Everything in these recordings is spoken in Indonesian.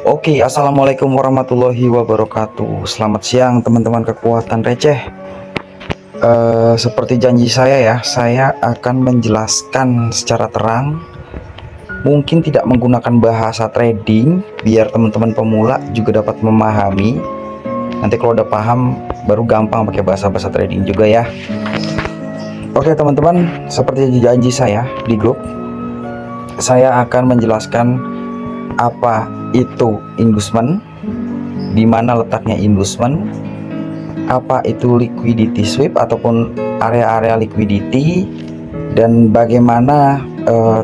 Oke, assalamualaikum warahmatullahi wabarakatuh. Selamat siang teman-teman kekuatan receh. Seperti janji saya ya, saya akan menjelaskan secara terang. Mungkin tidak menggunakan bahasa trading, biar teman-teman pemula juga dapat memahami. Nanti kalau udah paham, baru gampang pakai bahasa-bahasa trading juga ya. Oke teman-teman, seperti janji saya di grup, saya akan menjelaskan apa itu inducement, di mana letaknya inducement, apa itu liquidity sweep ataupun area-area liquidity, dan bagaimana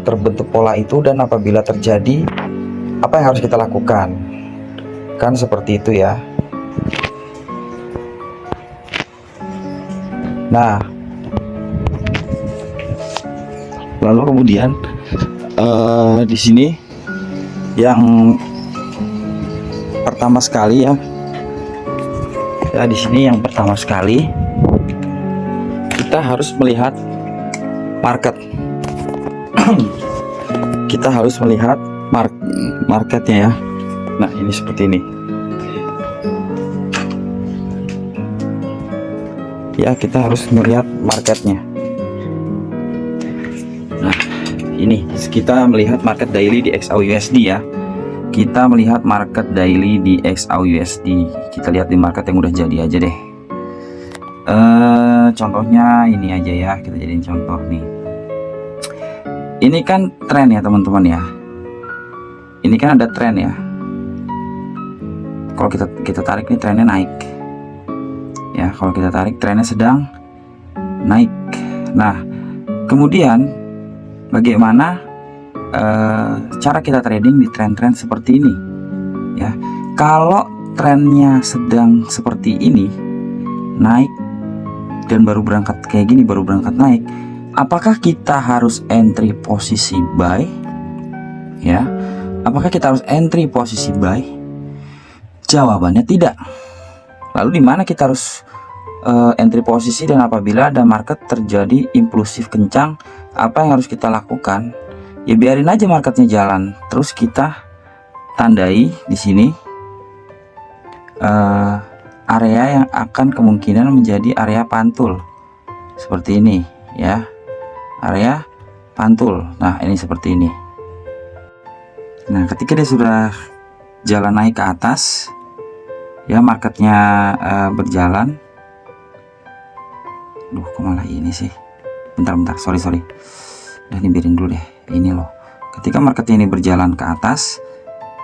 terbentuk pola itu, dan apabila terjadi apa yang harus kita lakukan. Kan seperti itu ya. Nah, lalu kemudian di sini yang pertama sekali ya, di sini yang pertama sekali kita harus melihat market. Kita harus melihat marketnya ya. Nah, ini seperti ini ya, kita harus melihat marketnya. Nah, ini kita melihat market daily di XAUUSD ya. Kita melihat market daily di XAUUSD. Kita lihat di market yang udah jadi aja deh. Contohnya ini aja ya, kita jadiin contoh nih. Ini kan tren ya teman-teman ya. Ini kan ada tren ya. Kalau kita tarik nih, trennya naik. Ya, kalau kita tarik trennya sedang naik. Nah, kemudian bagaimana cara kita trading di tren-tren seperti ini ya? Kalau trennya sedang seperti ini, naik dan baru berangkat kayak gini, baru berangkat naik, apakah kita harus entry posisi buy ya? Apakah kita harus entry posisi buy? Jawabannya tidak. Lalu di mana kita harus entry posisi, dan apabila ada market terjadi impulsif kencang, apa yang harus kita lakukan? Ya biarin aja marketnya jalan, terus kita tandai di sini area yang akan kemungkinan menjadi area pantul seperti ini ya, area pantul. Nah, ini seperti ini. Nah, ketika dia sudah jalan naik ke atas ya, marketnya berjalan. Duh, kok malah ini sih, bentar sorry. Udah, biarin dulu deh. Ini loh, ketika market ini berjalan ke atas,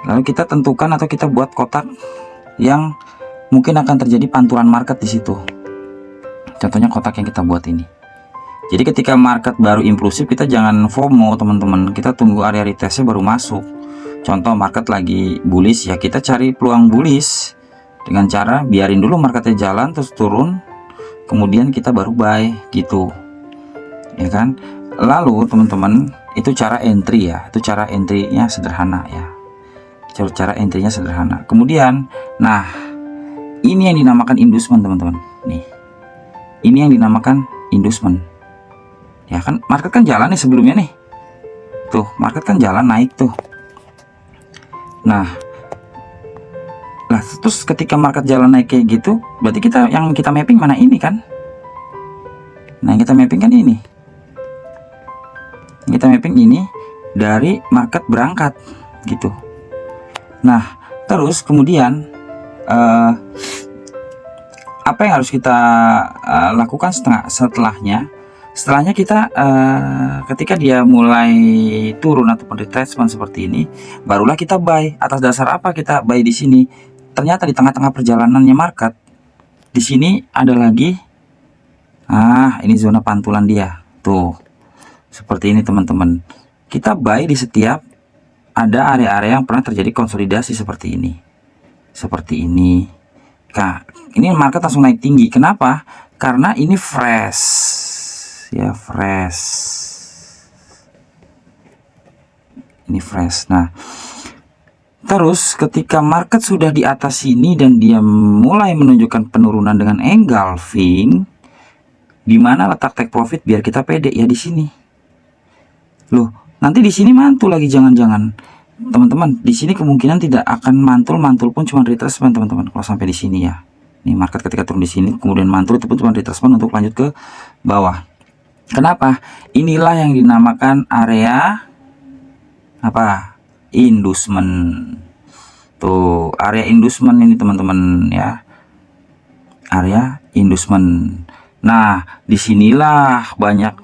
lalu kita tentukan atau kita buat kotak yang mungkin akan terjadi pantulan market di situ. Contohnya kotak yang kita buat ini. Jadi ketika market baru impulsif, kita jangan FOMO teman-teman, kita tunggu area retestnya baru masuk. Contoh market lagi bullish ya, kita cari peluang bullish dengan cara biarin dulu marketnya jalan terus turun, kemudian kita baru buy gitu ya kan. Lalu teman-teman, itu cara entry ya, itu cara entry-nya sederhana ya, cara entry-nya sederhana. Kemudian nah, ini yang dinamakan inducement teman-teman. Nih, ini yang dinamakan inducement ya kan. Market kan jalan nih sebelumnya nih, tuh market kan jalan naik tuh. Nah, terus ketika market jalan naik kayak gitu, berarti yang kita mapping mana ini kan? Nah, yang kita mapping kan ini. Kita mapping ini dari market berangkat gitu. Nah, terus kemudian apa yang harus kita lakukan setelahnya? Setelahnya kita ketika dia mulai turun ataupun retracement seperti ini, barulah kita buy. Atas dasar apa kita buy di sini? Ternyata di tengah-tengah perjalanannya market, di sini ada lagi, ini zona pantulan dia tuh, seperti ini teman-teman. Kita buy di setiap ada area-area yang pernah terjadi konsolidasi seperti ini, seperti ini. Nah, ini market langsung naik tinggi. Kenapa? Karena ini fresh ya, fresh. Ini fresh. Nah, terus ketika market sudah di atas sini dan dia mulai menunjukkan penurunan dengan engulfing, di mana letak take profit biar kita pede ya? Di sini. Loh, nanti di sini mantul lagi, jangan-jangan teman-teman, di sini kemungkinan tidak akan mantul, mantul pun cuma retracement teman-teman. Kalau sampai di sini ya, nih market ketika turun di sini kemudian mantul itu pun cuma retracement untuk lanjut ke bawah. Kenapa? Inilah yang dinamakan area apa? Inducement. Tuh, area inducement ini teman-teman ya. Area inducement. Nah, disinilah banyak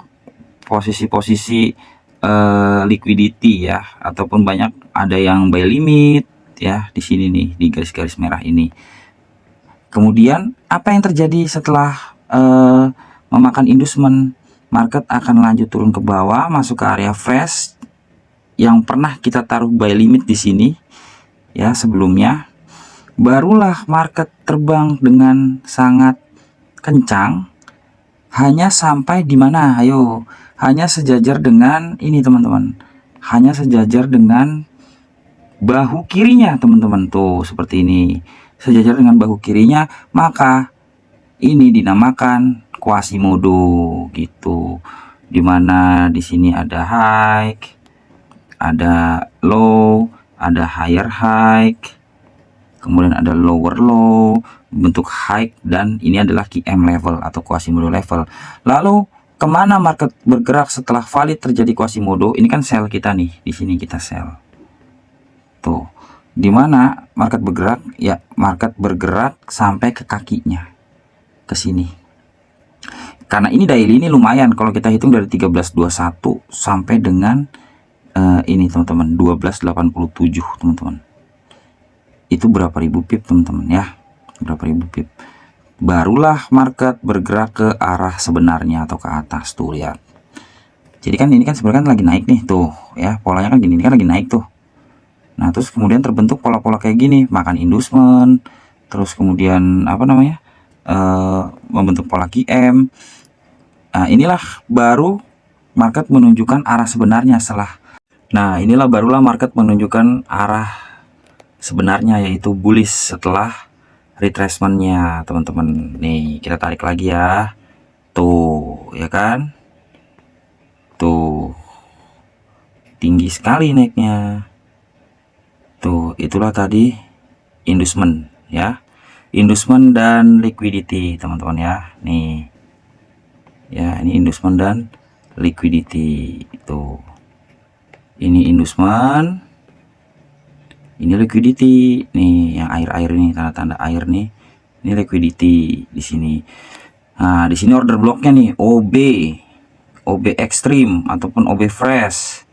posisi-posisi liquidity ya, ataupun banyak ada yang buy limit ya di sini nih, di garis-garis merah ini. Kemudian apa yang terjadi setelah memakan inducement? Market akan lanjut turun ke bawah, masuk ke area fresh yang pernah kita taruh buy limit di sini ya sebelumnya. Barulah market terbang dengan sangat kencang, hanya sampai di mana? Ayo, hanya sejajar dengan ini teman-teman, hanya sejajar dengan bahu kirinya teman-teman. Tuh seperti ini, sejajar dengan bahu kirinya, maka ini dinamakan Quasimodo gitu. Dimana di sini ada high, ada low, ada higher high, kemudian ada lower low, bentuk high, dan ini adalah QM level atau Quasimodo level. Lalu kemana market bergerak setelah valid terjadi Quasimodo? Ini kan sell kita nih, di sini kita sell. Tuh, dimana market bergerak? Ya, market bergerak sampai ke kakinya, ke sini. Karena ini daily ini lumayan kalau kita hitung dari 13.21 sampai dengan ini teman-teman 12.87 teman-teman. Itu berapa ribu pip teman-teman ya, berapa ribu pip. Barulah market bergerak ke arah sebenarnya atau ke atas. Tuh lihat, jadi kan ini kan sebenarnya kan lagi naik nih tuh ya, polanya kan gini, ini kan lagi naik tuh. Nah terus kemudian terbentuk pola-pola kayak gini, makan inducement, terus kemudian apa namanya membentuk pola QM. Nah inilah baru market menunjukkan arah sebenarnya setelah. Nah inilah barulah market menunjukkan arah sebenarnya, yaitu bullish setelah retracementnya teman-teman. Nih kita tarik lagi ya, tuh ya kan, tuh tinggi sekali naiknya. Tuh itulah tadi inducement ya, inducement dan liquidity teman-teman ya. Nih ya, ini inducement dan liquidity. Itu ini inducement, ini liquidity nih, yang air-air ini, tanda-tanda air nih, ini liquidity di sini. Nah di sini order blocknya nih OB extreme ataupun OB fresh.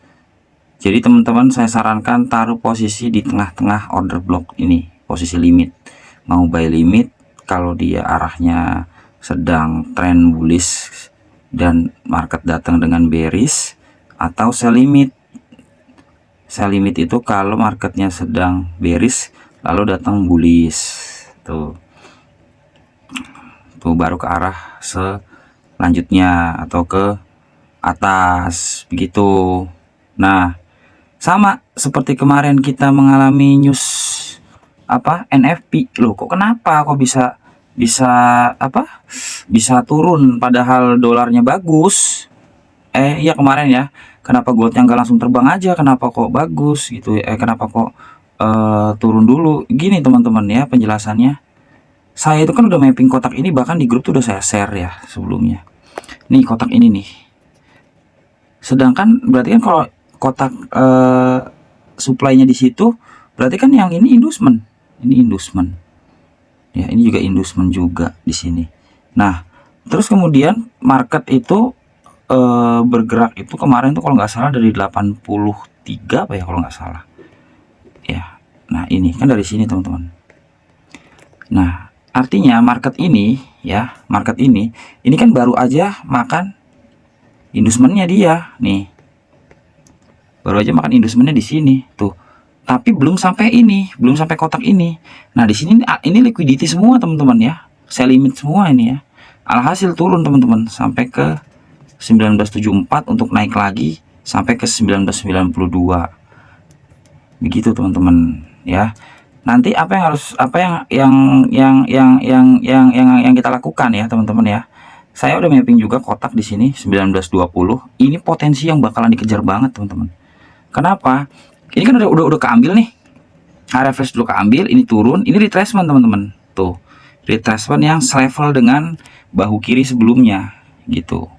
Jadi teman-teman saya sarankan taruh posisi di tengah-tengah order block ini, posisi limit. Mau buy limit kalau dia arahnya sedang trend bullish dan market datang dengan bearish, atau sell limit. Sell limit itu kalau marketnya sedang bearish lalu datang bullish. Tuh baru ke arah selanjutnya atau ke atas begitu. Nah sama seperti kemarin kita mengalami news apa NFP. Loh kok kenapa kok bisa turun padahal dolarnya bagus. Ya kemarin ya, kenapa goldnya nggak langsung terbang aja, kenapa kok bagus gitu ya, kenapa kok turun dulu. Gini teman-teman ya penjelasannya, saya itu kan udah mapping kotak ini, bahkan di grup tuh udah saya share ya sebelumnya. Nih kotak ini nih, sedangkan berarti kan kalau kotak supply-nya di situ, berarti kan yang ini inducement, ini inducement ya, ini juga inducement juga di sini. Nah terus kemudian market itu bergerak itu kemarin tuh kalau nggak salah dari 83 apa ya kalau nggak salah ya. Nah ini kan dari sini teman-teman. Nah artinya market ini ya, market ini kan baru aja makan inducementnya dia nih, baru aja makan inducementnya di sini tuh, tapi belum sampai ini, belum sampai kotak ini. Nah di sini ini liquidity semua teman-teman ya, sell limit semua ini ya. Alhasil turun teman-teman sampai ke 1974 untuk naik lagi sampai ke 1992 begitu teman-teman ya. Nanti apa yang kita lakukan ya teman-teman ya, saya udah mapping juga kotak di sini 1920. Ini potensi yang bakalan dikejar banget teman-teman. Kenapa? Ini kan udah keambil nih. Area flash dulu keambil, ini turun, ini retracement teman-teman. Tuh, retracement yang selevel dengan bahu kiri sebelumnya gitu.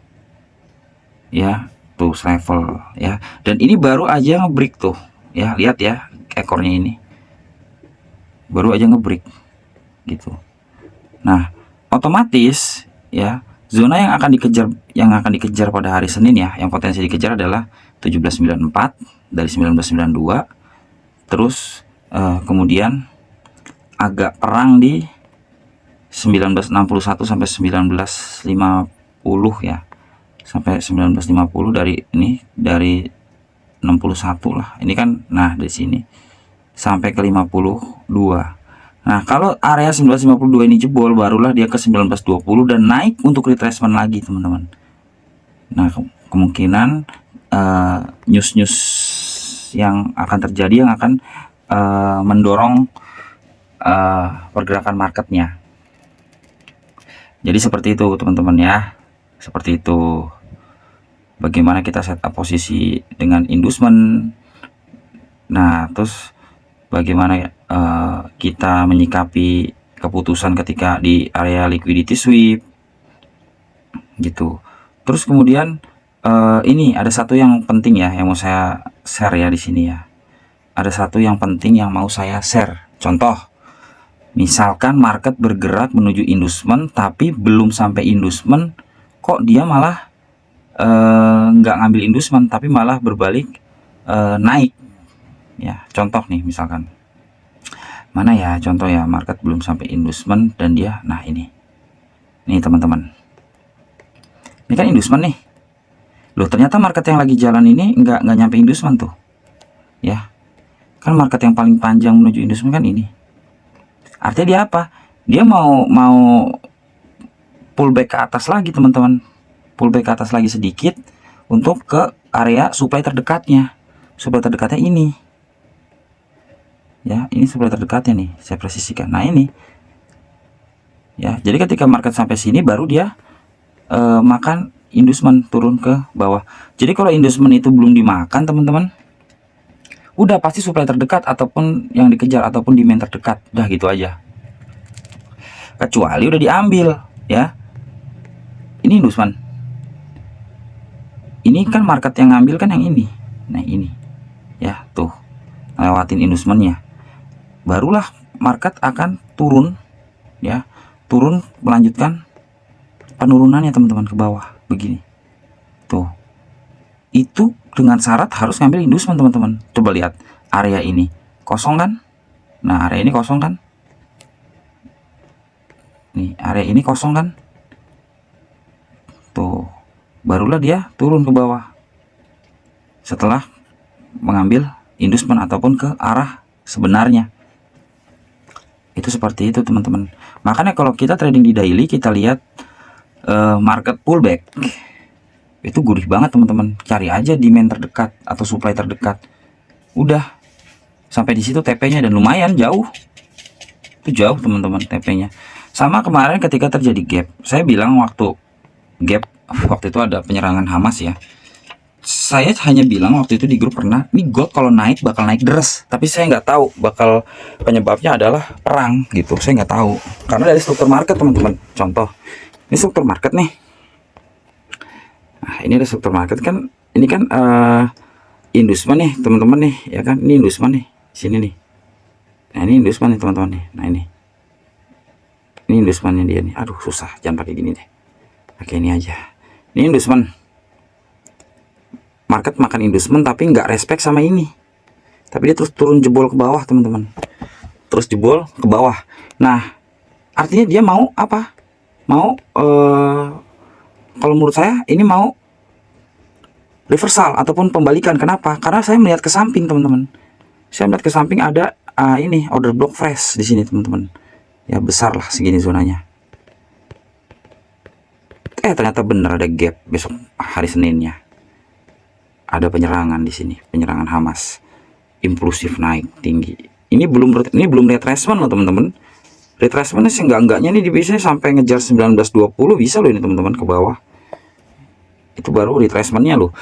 Ya, tuh selevel ya. Dan ini baru aja ngebreak tuh. Ya, lihat ya ekornya ini. Baru aja ngebreak gitu. Nah, otomatis ya, zona yang akan dikejar pada hari Senin ya, yang potensi dikejar adalah 1794 dari 1992. Terus kemudian agak perang di 1961 sampai 1950 ya, sampai 1950 dari 61 lah ini kan. Nah dari sini sampai ke 52. Nah kalau area 1952 ini jebol, barulah dia ke 1920 dan naik untuk retracement lagi teman-teman. Nah kemungkinan news-news yang akan terjadi yang akan mendorong pergerakan marketnya. Jadi seperti itu teman-teman ya, seperti itu bagaimana kita setup posisi dengan inducement. Nah terus bagaimana kita menyikapi keputusan ketika di area liquidity sweep gitu. Terus kemudian ini ada satu yang penting ya yang mau saya share ya di sini ya. Ada satu yang penting yang mau saya share. Contoh, misalkan market bergerak menuju inducement tapi belum sampai inducement, kok dia malah nggak ngambil inducement tapi malah berbalik naik ya. Contoh nih misalkan mana ya, contoh ya, market belum sampai inducement dan dia, nah ini teman-teman, ini kan inducement nih loh, ternyata market yang lagi jalan ini nggak nyampe inducement tuh ya. Kan market yang paling panjang menuju inducement kan ini. Artinya dia apa? Dia mau pullback ke atas lagi teman-teman, pullback ke atas lagi sedikit untuk ke area supply terdekatnya. Supply terdekatnya ini ya, ini supply terdekatnya nih, saya presisikan. Nah ini ya, jadi ketika market sampai sini baru dia makan inducement turun ke bawah. Jadi kalau inducement itu belum dimakan teman-teman, udah pasti supply terdekat ataupun yang dikejar ataupun demand terdekat, udah gitu aja. Kecuali udah diambil ya, ini inducement, ini kan market yang ngambil kan yang ini. Nah ini ya, tuh lewatin inducementnya, barulah market akan turun ya, turun melanjutkan penurunannya teman-teman ke bawah begini tuh. Itu dengan syarat harus ngambil inducement teman-teman. Coba lihat area ini kosong kan. Nah area ini kosong kan, nih area ini kosong kan tuh, barulah dia turun ke bawah setelah mengambil inducement ataupun ke arah sebenarnya. Itu seperti itu teman-teman. Makanya kalau kita trading di daily, kita lihat market pullback itu gurih banget teman-teman. Cari aja demand terdekat atau supply terdekat, udah sampai di situ TP-nya, dan lumayan jauh, itu jauh teman-teman TP-nya. Sama kemarin ketika terjadi gap, saya bilang waktu gap, waktu itu ada penyerangan Hamas ya, saya hanya bilang waktu itu di grup pernah, ini gold kalau naik bakal naik deres, tapi saya nggak tahu bakal penyebabnya adalah perang gitu. Saya nggak tahu karena dari struktur market teman-teman. Contoh, ini struktur market nih. Nah ini ada struktur market kan, ini kan inducement nih teman-teman nih ya kan, ini inducement nih sini nih. Nah ini inducement nih teman-teman nih. Nah ini inducementnya dia nih. Aduh susah, jangan pakai gini deh, pakai ini aja. Ini inducement, market makan inducement tapi nggak respect sama ini, tapi dia terus turun jebol ke bawah teman-teman, terus jebol ke bawah. Nah artinya dia mau apa? Mau kalau menurut saya ini mau reversal ataupun pembalikan. Kenapa? Karena saya melihat ke samping teman-teman. Saya melihat ke samping ada ini order block fresh di sini teman-teman. Ya besar lah segini zonanya. Ternyata benar ada gap besok hari Seninnya. Ada penyerangan di sini, penyerangan Hamas. Impulsif naik tinggi. Ini belum retracement loh teman-teman. Retracementnya sih enggaknya nih bisa sampai ngejar 1920 bisa loh ini teman-teman ke bawah. Itu baru retracementnya loh.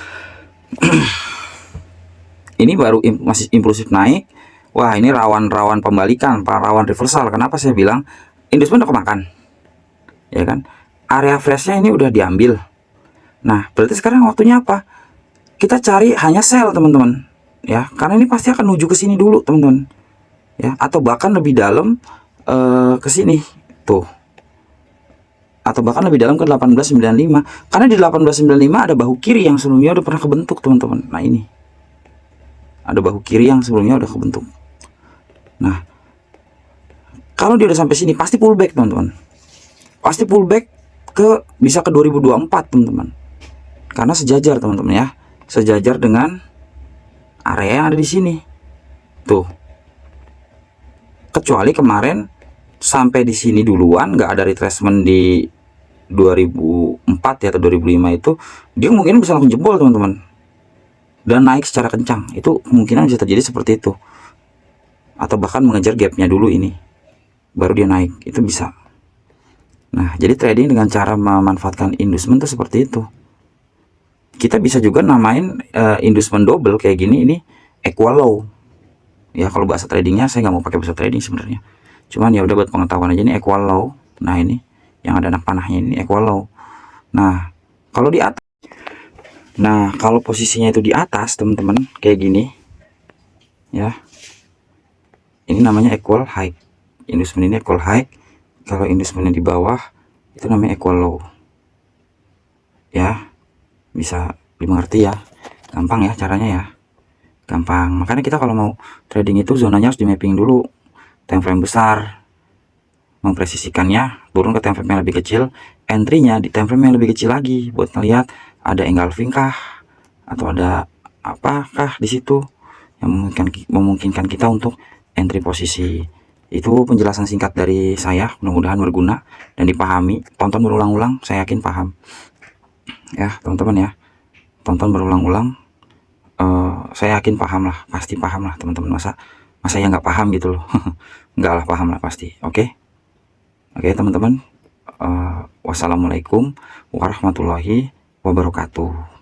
ini baru masih impulsif naik. Wah, ini rawan pembalikan, rawan reversal. Kenapa saya bilang inducement udah kemakan, ya kan? Area flashnya ini udah diambil. Nah, berarti sekarang waktunya apa? Kita cari hanya sell, teman-teman, ya, karena ini pasti akan menuju ke sini dulu, teman-teman, ya, atau bahkan lebih dalam ke sini tuh, atau bahkan lebih dalam ke 1895, karena di 1895 ada bahu kiri yang sebelumnya udah pernah kebentuk, teman-teman. Nah, ini ada bahu kiri yang sebelumnya udah kebentuk. Nah, kalau dia udah sampai sini pasti pullback, teman-teman, pasti pullback ke bisa ke 2024, teman-teman, karena sejajar, teman-teman, ya, sejajar dengan area yang ada di sini tuh. Kecuali kemarin sampai di sini duluan, nggak ada retracement di 2004 ya, atau 2005 itu, dia mungkin bisa langsung jebol, teman-teman, dan naik secara kencang. Itu kemungkinan bisa terjadi seperti itu, atau bahkan mengejar gapnya dulu ini baru dia naik, itu bisa. Nah, jadi trading dengan cara memanfaatkan inducement itu seperti itu. Kita bisa juga namain inducement double kayak gini, ini equal low. Ya, kalau bahasa tradingnya saya nggak mau pakai bahasa trading sebenarnya. Cuman ya udah buat pengetahuan aja, ini equal low. Nah, ini yang ada anak panahnya ini equal low. Nah, kalau di atas, nah kalau posisinya itu di atas, teman-teman, kayak gini, ya, ini namanya equal high. Inducement ini equal high. Kalau inducementnya di bawah, itu namanya equal low. Ya, bisa dimengerti ya, gampang ya caranya ya, gampang. Makanya kita kalau mau trading itu zonanya harus di mapping dulu, time frame besar, mempresisikannya turun ke time frame yang lebih kecil, entry-nya di time frame yang lebih kecil lagi, buat ngelihat ada engulfing kah, atau ada apakah di situ yang memungkinkan kita untuk entry posisi. Itu penjelasan singkat dari saya, mudah-mudahan berguna dan dipahami. Tonton berulang-ulang, saya yakin paham ya, teman-teman, ya, tonton berulang-ulang, saya yakin paham lah, pasti paham lah, teman-teman. Masa ya nggak paham gitu loh. Nggak lah, paham lah pasti. Oke, teman-teman, wassalamualaikum warahmatullahi wabarakatuh.